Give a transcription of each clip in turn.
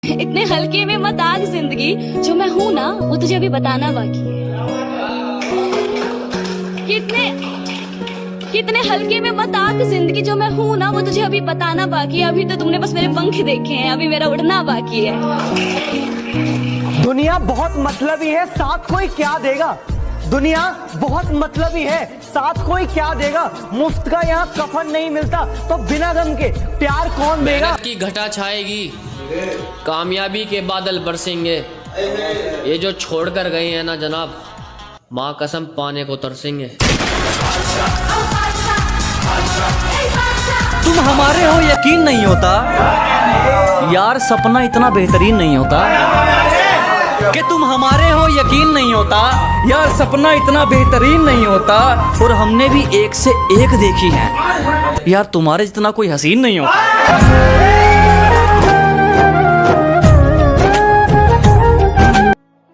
इतने हल्के में मत आग जिंदगी, जो मैं हूँ ना वो तुझे अभी बताना बाकी है। कितने हल्के में मत आग जिंदगी, जो मैं हूँ ना वो तुझे अभी बताना बाकी है। अभी तो तुमने बस मेरे पंख देखे हैं, अभी मेरा उड़ना बाकी है। दुनिया बहुत मतलबी है, साथ कोई क्या देगा। दुनिया बहुत मतलबी है, साथ कोई क्या देगा। मुफ्त का यहाँ कफन नहीं मिलता, तो बिना गम के प्यार कौन देगा। मेहनत की घटा छाएगी, कामयाबी के बादल बरसेंगे। ये जो छोड़ कर गए हैं ना जनाब, माँ कसम पाने को तरसेंगे। तुम हमारे हो यकीन नहीं होता यार, सपना इतना बेहतरीन नहीं होता। कि तुम हमारे हो यकीन नहीं होता यार, सपना इतना बेहतरीन नहीं होता। और हमने भी एक से एक देखी है यार, तुम्हारे जितना कोई हसीन नहीं होता।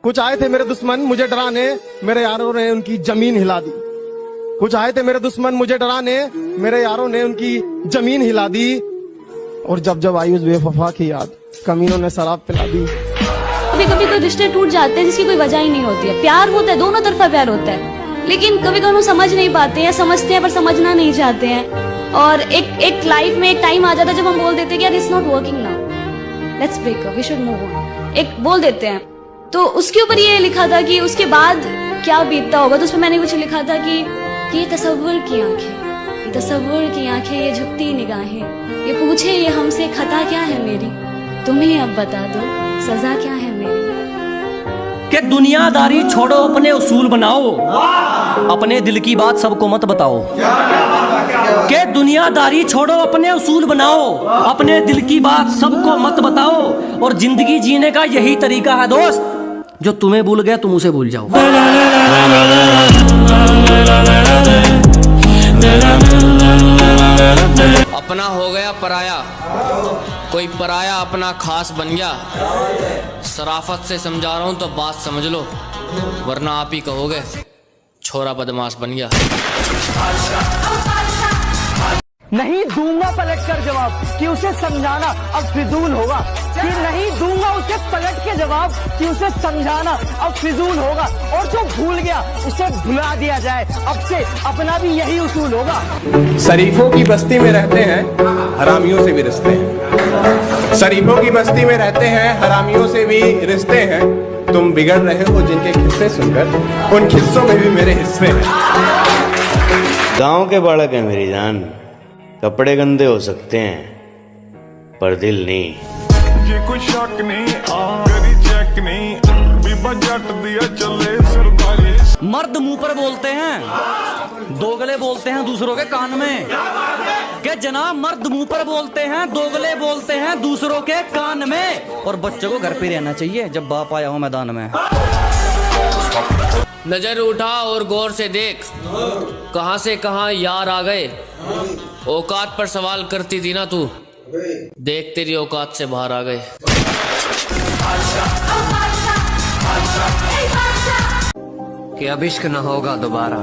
कुछ आए थे मेरे दुश्मन मुझे डराने, मेरे यारों ने उनकी जमीन हिला दी। कुछ आए थे मेरे दुश्मन मुझे डराने, मेरे यारों ने उनकी जमीन हिला दी। और जब जब आई उस बेवफा की याद, कमीनों ने शराब पिला दी। कभी कभी कोई रिश्ते टूट जाते हैं जिसकी कोई वजह ही नहीं होती है। प्यार होता है, दोनों तरफा प्यार होता है, लेकिन कभी कभी हम समझ नहीं पाते हैं, समझते हैं पर समझना नहीं चाहते हैं। और एक लाइफ में एक टाइम आ जाता है जब हम बोल देते हैं कि यार it's not working now, let's break up, we should move on, एक बोल देते हैं। तो उसके ऊपर ये लिखा था कि उसके बाद क्या बीतता होगा। तो उसमें मैंने कुछ लिखा था कि ये तसव्वुर की आंखें, ये तसव्वुर की आंखें, ये झुकती निगाहें, ये पूछे ये हमसे खता क्या है मेरी, तुम्हें अब बता दो सजा क्या है मेरी। कि दुनियादारी छोड़ो, अपने उसूल बनाओ, अपने दिल की बात सबको मत बताओ। कि दुनियादारी छोड़ो, अपने उसूल बनाओ, अपने दिल की बात सबको मत बताओ। और जिंदगी जीने का यही तरीका है दोस्त, जो तुम्हें भूल गया तुम उसे भूल जाओ। अपना हो गया पराया, कोई पराया अपना खास बन गया। शराफत से समझा रहा हूं तो बात समझ लो, वरना आप ही कहोगे छोरा बदमाश बन गया। नहीं दूंगा पलट कर जवाब कि उसे समझाना अब फिजूल होगा, कि नहीं दूंगा उसे पलट के जवाब कि उसे समझाना अब फिजूल होगा। और जो भूल गया उसे भुला दिया जाए, अब से अपना भी यही उसूल होगा। शरीफों की बस्ती में रहते हैं, हरामियों से भी रिश्ते हैं। शरीफों की बस्ती में रहते हैं, हरामियों से भी रिश्ते हैं। तुम बिगड़ रहे हो जिनके किस्से सुनकर, उन किस्सों में भी मेरे हिस्से हैं। गांव के बालक है मेरी जान, कपड़े गंदे हो सकते हैं पर दिल नहीं। ये कोई शक नहीं, करी चेक नहीं, बीबा जट दिया चले सरदारी। मर्द मुंह पर बोलते हैं, दोगले बोलते हैं दूसरों के कान में। कि जनाब मर्द मुंह पर बोलते हैं, दोगले बोलते हैं दूसरों के कान में। और बच्चों को घर पे रहना चाहिए जब बाप आया हो मैदान में। नजर उठा और गौर से देख, कहां से कहां यार आ गए। औकात पर सवाल करती थी ना तू, देख तेरी औकात से बाहर आ गए। कि अब इश्क न होगा दोबारा,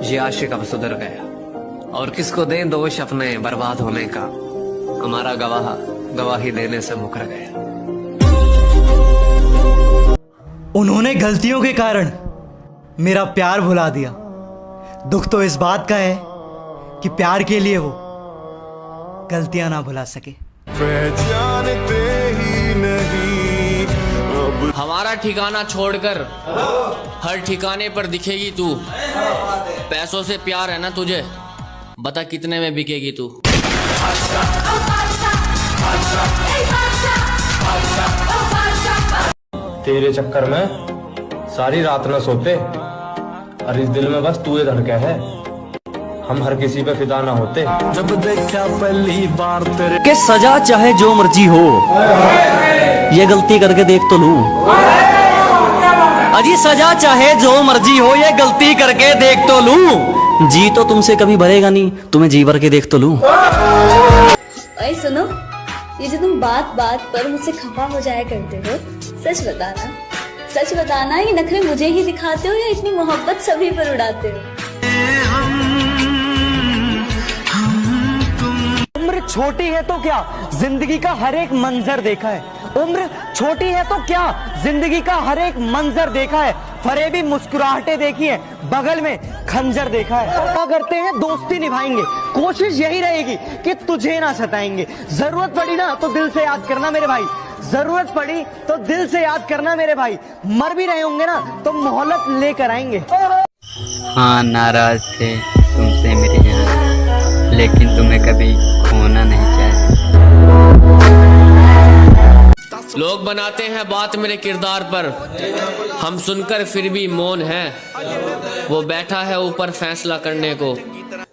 ये आशिक अब सुधर गया। और किसको दें दोष अपने बर्बाद होने का, हमारा गवाह गवाही देने से मुकर गया। उन्होंने गलतियों के कारण मेरा प्यार भुला दिया। दुख तो इस बात का है कि प्यार के लिए वो गलतियां ना भुला सके। पहचानते ही नहीं अब। हमारा ठिकाना छोड़कर हर ठिकाने पर दिखेगी तू। पैसों से प्यार है ना तुझे, बता कितने में बिकेगी तू। तेरे चक्कर में सारी रात न सोते, और इस दिल में बस तू ही धड़के है। हम हर किसी पे फिदा ना होते। जब देखा पहली बार तेरे कि सजा चाहे जो मर्जी हो, ये गलती करके देख तो लूं। अजी सजा चाहे जो मर्जी हो, ये गलती करके देख तो लूं। जी तो तुमसे कभी भरेगा नहीं, तुम्हें जी भर के देख तो लूं। ओए सुनो, ये जो तुम बात बात पर मुझसे खफा हो जाया करते हो, सच बताना, सच बताना ये नखरे मुझे ही दिखाते हो या इतनी मोहब्बत सभी पर उड़ाते हो। उम्र छोटी है तो क्या, जिंदगी का हर एक मंजर देखा है। उम्र छोटी है तो क्या, जिंदगी का हर एक मंजर देखा है, फरेबी मुस्कुराहटें देखी है, बगल में खंजर देखा है। क्या करते हैं, दोस्ती निभाएंगे, कोशिश यही रहेगी कि तुझे ना सताएंगे। जरूरत पड़ी ना तो दिल से याद करना मेरे भाई, जरूरत पड़ी तो दिल से याद करना मेरे भाई। मर भी रहे होंगे ना तो मोहलत लेकर आएंगे। हाँ, नाराज थे तुमसे मेरी जान, लेकिन तुम्हें कभी खोना नहीं चाहिए। लोग बनाते हैं बात मेरे किरदार पर, हम सुनकर फिर भी मौन हैं। वो बैठा है ऊपर फैसला करने को,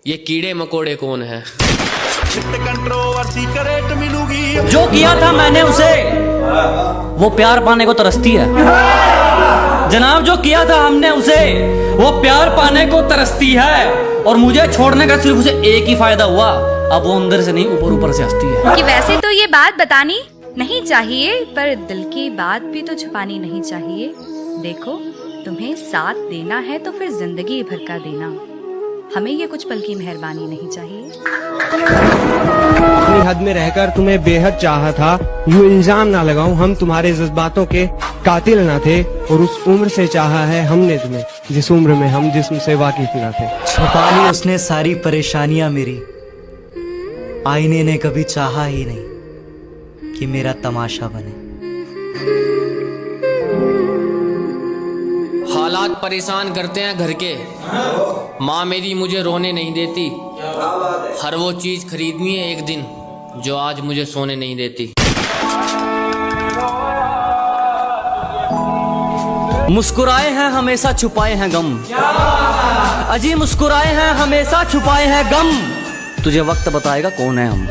ये कीड़े मकोड़े कौन है। जो किया था मैंने उसे, वो प्यार पाने को तरसती है। जनाब, जो किया था हमने उसे, वो प्यार पाने को तरसती है। और मुझे छोड़ने का सिर्फ उसे एक ही फायदा हुआ, अब वो अंदर से नहीं ऊपर ऊपर से हंसती है। कि वैसे तो ये बात बतानी नहीं चाहिए, पर दिल की बात भी तो छुपानी नहीं चाहिए। देखो, तुम्हें साथ देना है तो फिर जिंदगी भर का देना, हमें ये कुछ पल की मेहरबानी नहीं चाहिए। अपनी हद में रहकर तुम्हें बेहद चाहा था, यूं इल्जाम ना लगाऊं, हम तुम्हारे जज्बातों के कातिल ना थे। और उस उम्र से चाहा है हमने तुम्हें, जिस उम्र में हम जिस्म से वाकिफ ना थे। छुपा ली उसने सारी परेशानियां मेरी, आईने ने कभी चाहा ही नहीं कि मेरा तमाशा बने। हालात परेशान करते हैं घर के, माँ मेरी मुझे रोने नहीं देती। हर वो चीज खरीदनी है एक दिन जो आज मुझे सोने नहीं देती। मुस्कुराए हैं हमेशा छुपाए हैं गम, अजी मुस्कुराए हैं हमेशा छुपाए हैं गम। तुझे वक्त बताएगा कौन है हम।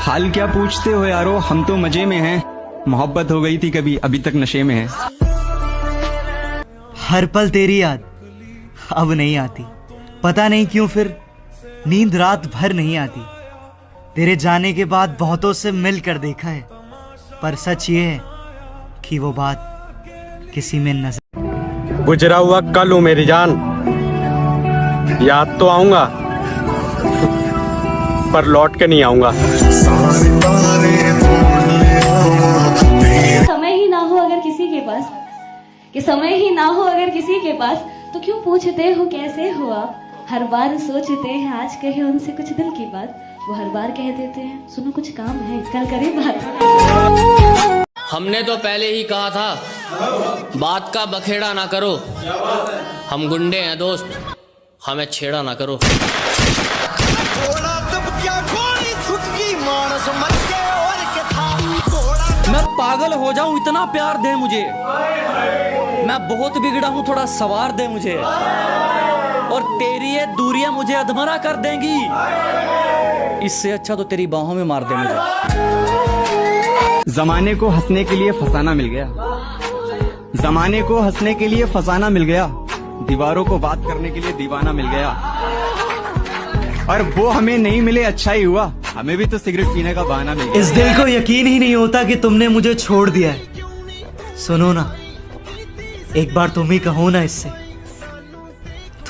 हाल क्या पूछते हो यारो, हम तो मजे में हैं। मोहब्बत हो गई थी कभी, अभी तक नशे में है। हर पल तेरी याद अब नहीं आती, पता नहीं क्यों फिर नींद रात भर नहीं आती। तेरे जाने के बाद बहुतों से मिलकर देखा है, पर सच ये है कि वो बात किसी में नजर। गुजरा हुआ कल हूँ मेरी जान, याद तो आऊंगा पर लौट के नहीं आऊंगा। समय ही ना हो अगर किसी के पास, कि समय ही ना हो अगर किसी के पास, तो क्यों पूछते हो कैसे हो आप। हर बार सोचते हैं आज कहे उनसे कुछ दिल की बात, वो हर बार कह देते हैं सुनो कुछ काम है कल करें बात। हमने तो पहले ही कहा था बात का बखेड़ा ना करो, हम गुंडे हैं दोस्त, हमें छेड़ा ना करो। मैं पागल हो जाऊं इतना प्यार दे मुझे, मैं बहुत बिगड़ा हूं थोड़ा सवार दे मुझे, और तेरी ये दूरियां मुझे अधमरा कर देंगी, इससे अच्छा तो तेरी बाहों में मार दे मुझे। जमाने को हंसने के लिए फसाना मिल गया, जमाने को हंसने के लिए फसाना मिल गया, दीवारों को बात करने के लिए दीवाना मिल गया। और वो हमें नहीं मिले अच्छा ही हुआ, हमें भी तो सिगरेट पीने का बहाना मिल गया। इस दिल को यकीन ही नहीं होता कि तुमने मुझे छोड़ दिया है। सुनो ना, एक बार तुम ही कहो ना इससे,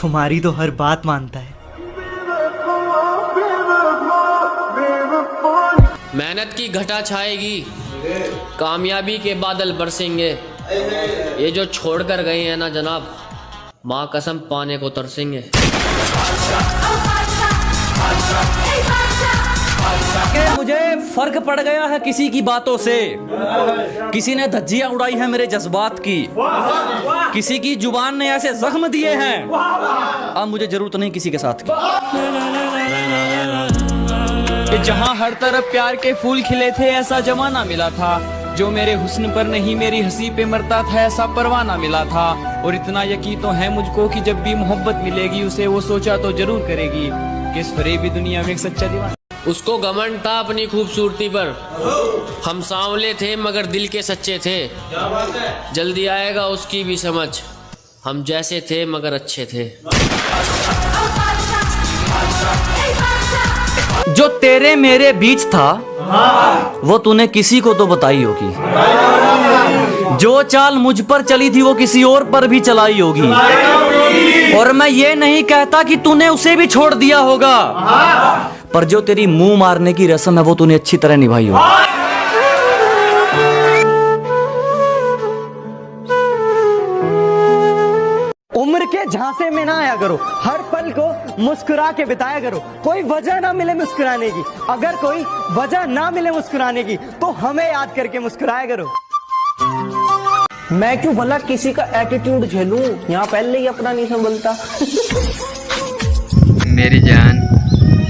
तुम्हारी तो हर बात मानता है। मेहनत की घटा छाएगी, कामयाबी के बादल बरसेंगे। ये जो छोड़कर गए हैं ना जनाब, माँ कसम पाने को तरसेंगे। मुझे फर्क पड़ गया है किसी की बातों से, किसी ने धज्जियां उड़ाई है मेरे जज्बात की, किसी की जुबान ने ऐसे जख्म दिए हैं, अब मुझे जरूरत नहीं किसी के साथ की। जहाँ हर तरफ प्यार के फूल खिले थे, ऐसा जमाना मिला था। जो मेरे हुस्न पर नहीं मेरी हंसी पे मरता था, ऐसा परवाना मिला था। और इतना यकीन तो है मुझको कि जब भी मोहब्बत मिलेगी उसे वो सोचा तो जरूर करेगी कि इस फरेबी दुनिया में एक सच्चा दीवाना। उसको घमंड था अपनी खूबसूरती पर, हम सांवले थे मगर दिल के सच्चे थे। जल्दी आएगा उसकी भी समझ, हम जैसे थे मगर अच्छे थे। जो तेरे मेरे बीच था वो तूने किसी को तो बताई होगी, जो चाल मुझ पर चली थी वो किसी और पर भी चलाई होगी। और मैं ये नहीं कहता कि तूने उसे भी छोड़ दिया होगा, पर जो तेरी मुंह मारने की रस्म है वो तूने अच्छी तरह निभाई हो। उम्र के झांसे में ना आया करो, हर पल को मुस्कुरा के बिताया करो। कोई वजह ना मिले मुस्कुराने की, अगर कोई वजह ना मिले मुस्कुराने की तो हमें याद करके मुस्कुराया करो। मैं क्यों भला किसी का एटीट्यूड झेलूं, यहाँ पहले ही अपना नहीं संभलता। मेरी जान,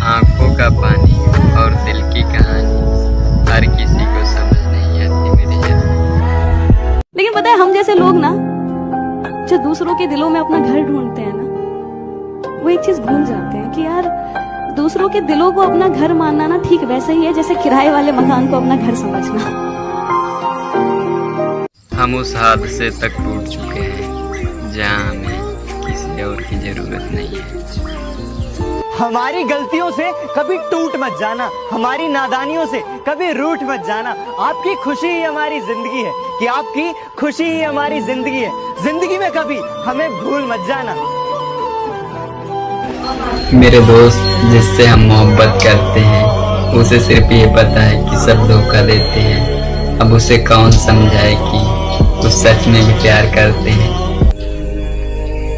आंखों का पानी और दिल की कहानी हर किसी को समझ नहीं आती मेरी जान। लेकिन पता है हम जैसे लोग ना जो दूसरों के दिलों में अपना घर ढूंढते हैं ना, वो एक चीज भूल जाते हैं कि यार दूसरों के दिलों को अपना घर मानना ना ठीक वैसे ही है जैसे किराए वाले मकान को अपना घर समझना। हम उस हादसे तक टूट चुके हैं जहां हमें किसी और की जरूरत नहीं है। हमारी गलतियों से कभी टूट मत जाना, हमारी नादानियों से कभी रूठ मत जाना। आपकी खुशी ही हमारी जिंदगी है, कि आपकी खुशी ही हमारी जिंदगी है। जिंदगी में कभी हमें भूल मत जाना। मेरे दोस्त जिससे हम मोहब्बत करते हैं उसे सिर्फ ये पता है कि सब धोखा देते हैं। अब उसे कौन समझाए कि वो सच में भी प्यार करते हैं।